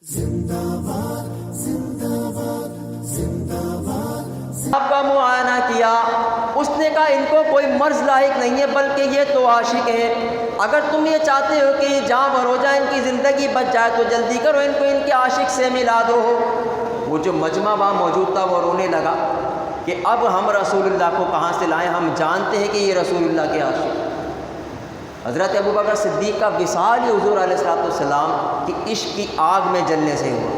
آپ کا معائنہ کیا، اس نے کہا ان کو کوئی مرض لاحق نہیں ہے بلکہ یہ تو عاشق ہیں، اگر تم یہ چاہتے ہو کہ جاں بھر ہو جائے، ان کی زندگی بچ جائے تو جلدی کرو، ان کو ان کے عاشق سے ملا دو۔ وہ جو مجمع وہاں موجود تھا وہ رونے لگا کہ اب ہم رسول اللہ کو کہاں سے لائیں، ہم جانتے ہیں کہ یہ رسول اللہ کے عاشق۔ حضرت ابوبکر صدیق کا وصال ہی حضور علیہ السلام کی عشق کی آگ میں جلنے سے ہوا،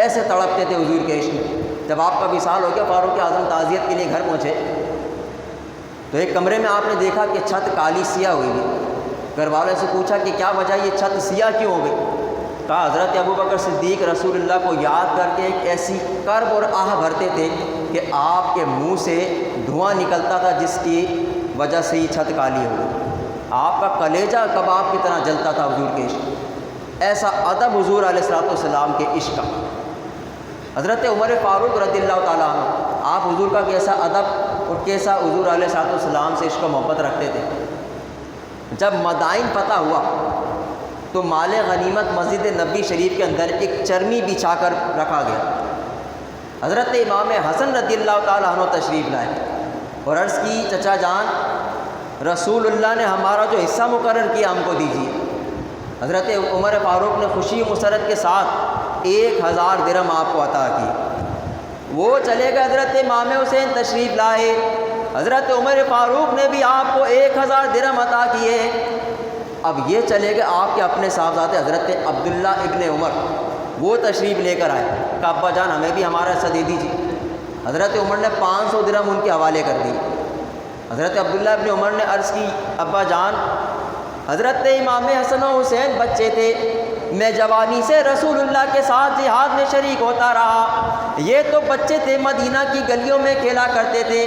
ایسے تڑپتے تھے حضور کے عشق میں۔ جب آپ کا وصال ہو گیا، فاروق اعظم تعزیت کے لیے گھر پہنچے تو ایک کمرے میں آپ نے دیکھا کہ چھت کالی سیاہ ہوئی ہوئی۔ گھر والوں سے پوچھا کہ کیا وجہ، یہ چھت سیاہ کیوں ہو گئی؟ کہا حضرت ابوبکر صدیق رسول اللہ کو یاد کر کے ایک ایسی کرب اور آہ بھرتے تھے کہ آپ کے منہ سے دھواں نکلتا تھا، جس کی وجہ سے یہ چھت کالی ہو گئی۔ آپ کا کلیجہ کباب کی طرح جلتا تھا حضور کے عشق، ایسا ادب حضور علیہ السلام کے عشق کا۔ حضرت عمر فاروق رضی اللہ تعالیٰ عنہ، آپ حضور کا کیسا ادب اور کیسا حضور علیہ السلام سے عشق و محبت رکھتے تھے۔ جب مدائن فتح ہوا تو مال غنیمت مسجد نبی شریف کے اندر ایک چرمی بچھا کر رکھا گیا۔ حضرت امام حسن رضی اللہ تعالیٰ عنہ تشریف لائے اور عرض کی چچا جان، رسول اللہ نے ہمارا جو حصہ مقرر کیا ہم کو دیجیے۔ حضرت عمر فاروق نے خوشی و مسرت کے ساتھ 1000 درہم آپ کو عطا کی۔ وہ چلے گئے، حضرت امام حسین تشریف لائے، حضرت عمر فاروق نے بھی آپ کو 1000 درہم عطا کیے۔ اب یہ چلے گئے آپ کے اپنے صاحبزادے حضرت عبداللہ ابن عمر، وہ تشریف لے کر آئے، کہا ابا جان ہمیں بھی ہمارا حصہ دے دیجیے۔ حضرت عمر نے 500 درہم ان کے حوالے کر دی۔ حضرت عبداللہ ابن عمر نے عرض کی ابا جان، حضرت امام حسن و حسین بچے تھے، میں جوانی سے رسول اللہ کے ساتھ جہاد میں شریک ہوتا رہا، یہ تو بچے تھے، مدینہ کی گلیوں میں کھیلا کرتے تھے،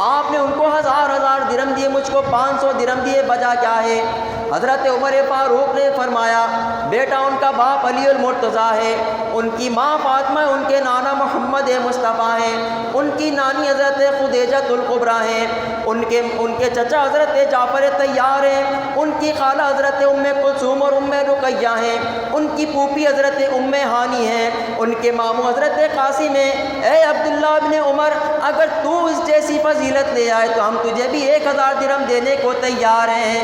آپ نے ان کو 1000 درہم دیے، مجھ کو 500 درہم دیے، وجہ کیا ہے؟ حضرت عمر فاروق نے فرمایا بیٹا ان کا باپ علی المرتضیٰ ہے، ان کی ماں فاطمہ، ان کے نانا محمد مصطفیٰ ہیں، ان کی نانی حضرت خدیجۃ الکبریٰ ہیں، ان کے چچا حضرت جعفر طیار ہیں، ان کی خالہ حضرت ام کلثوم اور ام رقیہ ہیں، ان کی پھوپھی حضرت ام ہانی ہیں، ان کے ماموں حضرت قاسم ہیں۔ اے عبداللہ ابن عمر، اگر تو اس جیسی فضیلت لے آئے تو ہم تجھے بھی 1000 درہم دینے کو تیار ہیں۔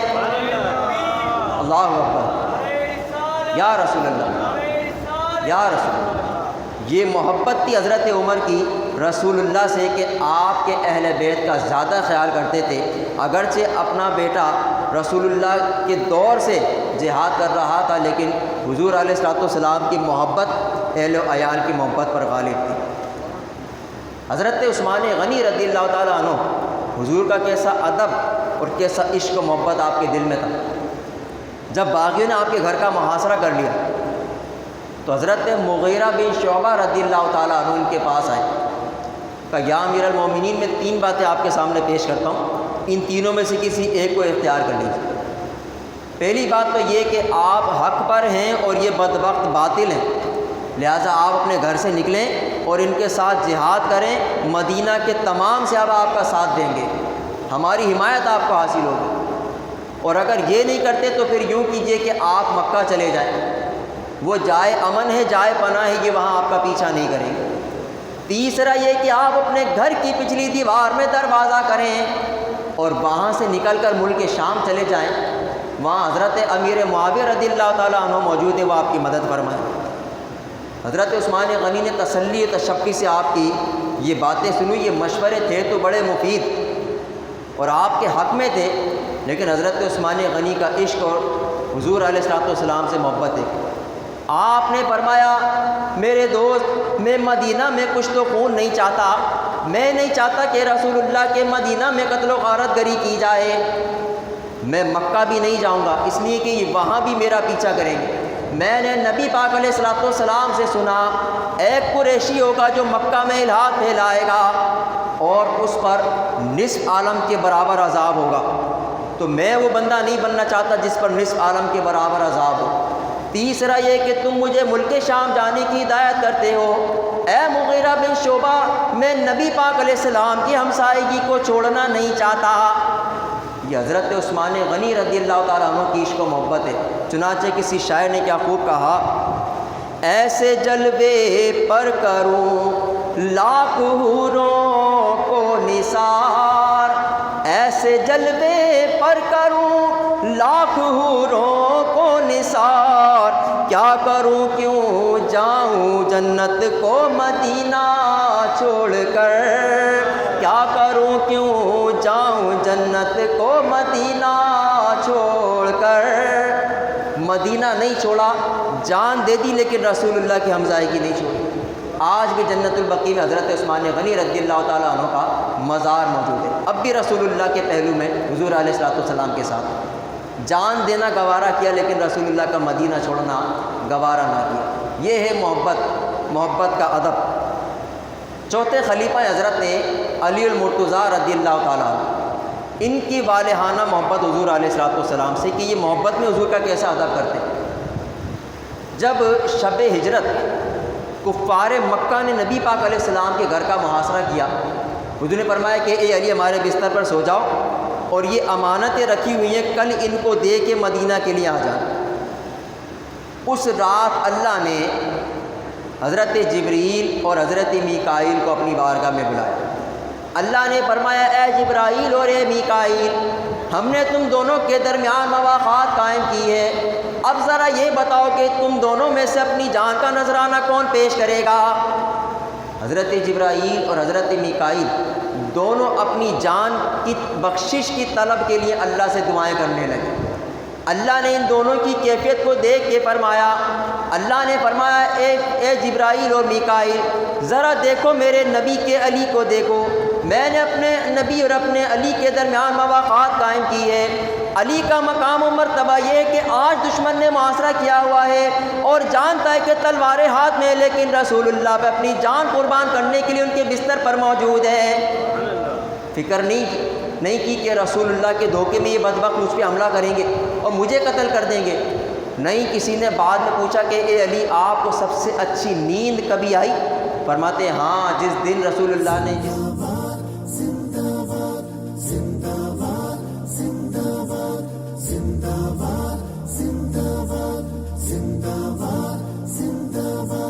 اللہ اکبر، یا رسول اللہ، یا رسول اللہ۔ یہ محبت تھی حضرت عمر کی رسول اللہ سے کہ آپ کے اہل بیت کا زیادہ خیال کرتے تھے، اگرچہ اپنا بیٹا رسول اللہ کے دور سے جہاد کر رہا تھا، لیکن حضور علیہ السلام کی محبت اہل و عیال کی محبت پر غالب تھی۔ حضرت عثمان غنی رضی اللہ تعالیٰ عنہ، حضور کا کیسا ادب اور کیسا عشق و محبت آپ کے دل میں تھا۔ جب باغیوں نے آپ کے گھر کا محاصرہ کر لیا تو حضرت مغیرہ بن شعبہ رضی اللہ تعالیٰ عنہ ان کے پاس آئے، کہا یا امیر المومنین، میں 3 باتیں آپ کے سامنے پیش کرتا ہوں، ان تینوں میں سے کسی ایک کو اختیار کر لیجیے۔ پہلی بات تو یہ کہ آپ حق پر ہیں اور یہ بدبخت باطل ہیں، لہٰذا آپ اپنے گھر سے نکلیں اور ان کے ساتھ جہاد کریں، مدینہ کے تمام صحابہ آپ کا ساتھ دیں گے، ہماری حمایت آپ کو حاصل ہوگی، اور اگر یہ نہیں کرتے تو پھر یوں کیجئے کہ آپ مکہ چلے جائیں، وہ جائے امن ہے، جائے پناہ ہے، یہ وہاں آپ کا پیچھا نہیں کریں گے۔ تیسرا یہ کہ آپ اپنے گھر کی پچھلی دیوار میں دروازہ کریں اور وہاں سے نکل کر ملک شام چلے جائیں، وہاں حضرت امیر معاویہ رضی اللہ تعالیٰ عنہ موجود ہے، وہ آپ کی مدد فرمائیں۔ حضرت عثمان غنی نے تسلی و تشفی سے آپ کی یہ باتیں سنی، یہ مشورے تھے تو بڑے مفید اور آپ کے حق میں تھے، لیکن حضرت عثمان غنی کا عشق اور حضور علیہ السلام سے محبت ہے۔ آپ نے فرمایا میرے دوست، میں مدینہ میں کچھ تو خون نہیں چاہتا، میں نہیں چاہتا کہ رسول اللہ کے مدینہ میں قتل و غارت گری کی جائے، میں مکہ بھی نہیں جاؤں گا، اس لیے کہ وہاں بھی میرا پیچھا کریں گے۔ میں نے نبی پاک علیہ السلام سے سنا ایک قریشی ہوگا جو مکہ میں الحاد پھیلائے گا اور اس پر نصف عالم کے برابر عذاب ہوگا، تو میں وہ بندہ نہیں بننا چاہتا جس پر نصف عالم کے برابر عذاب ہو۔ تیسرا یہ کہ تم مجھے ملک شام جانے کی ہدایت کرتے ہو، اے مغیرہ بن شعبہ، میں نبی پاک علیہ السلام کی ہمسائیگی کو چھوڑنا نہیں چاہتا۔ یہ حضرت عثمان غنی رضی اللہ تعالیٰ عنہ کی عشق و محبت ہے۔ چنانچہ کسی شاعر نے کیا خوب کہا ایسے جلوے پر کروں لاکھ حوروں کو نثار، ایسے جلوے پر کروں لاکھ حوروں کو نثار، کیا کروں کیوں جاؤں جنت کو مدینہ چھوڑ کر، کیا کروں کیوں جاؤں جنت کو مدینہ چھوڑ کر۔ مدینہ نہیں چھوڑا، جان دے دی لیکن رسول اللہ کی ہمزائے کی نہیں چھوڑی۔ آج بھی جنت البقیع میں حضرت عثمان غنی رضی اللہ تعالیٰ عنہ کا مزار موجود ہے، اب بھی رسول اللہ کے پہلو میں حضور علیہ السلام کے ساتھ جان دینا گوارا کیا لیکن رسول اللہ کا مدینہ چھوڑنا گوارا نہ کیا۔ یہ ہے محبت کا ادب۔ چوتھے خلیفہ حضرت نے علی المرتضیٰ رضی اللہ تعالیٰ عنہ، ان کی والہانہ محبت حضور علیہ السلام سے کہ یہ محبت میں حضور کا کیسا ادب کرتے۔ جب شب ہجرت کفار مکہ نے نبی پاک علیہ السلام کے گھر کا محاصرہ کیا، حضور نے فرمایا کہ اے علی ہمارے بستر پر سو جاؤ اور یہ امانتیں رکھی ہوئی ہیں، کل ان کو دے کے مدینہ کے لیے آ جانا۔ اس رات اللہ نے حضرت جبریل اور حضرت میکائیل کو اپنی بارگاہ میں بلایا۔ اللہ نے فرمایا اے جبرائیل اور اے میکائیل، ہم نے تم دونوں کے درمیان مواقعات قائم کی ہے، اب ذرا یہ بتاؤ کہ تم دونوں میں سے اپنی جان کا نذرانہ کون پیش کرے گا؟ حضرت جبرائیل اور حضرت میکائیل دونوں اپنی جان کی بخشش کی طلب کے لیے اللہ سے دعائیں کرنے لگے۔ اللہ نے ان دونوں کی کیفیت کو دیکھ کے فرمایا، اللہ نے فرمایا اے جبرائیل اور میکائیل، ذرا دیکھو میرے نبی کے علی کو دیکھو، میں نے اپنے نبی اور اپنے علی کے درمیان مواقعات قائم کی ہے۔ علی کا مقام و مرتبہ یہ ہے کہ آج دشمن نے محاصرہ کیا ہوا ہے اور جانتا ہے کہ تلواریں ہاتھ میں، لیکن رسول اللہ پہ اپنی جان قربان کرنے کے لیے ان کے بستر پر موجود ہے۔ فکر نہیں کی کہ رسول اللہ کے دھوکے میں یہ بدبخت مجھ پہ حملہ کریں گے اور مجھے قتل کر دیں گے۔ نہیں، کسی نے بعد میں پوچھا کہ اے علی آپ کو سب سے اچھی نیند کبھی آئی؟ فرماتے ہیں ہاں، جس دن رسول اللہ نے زندہ باد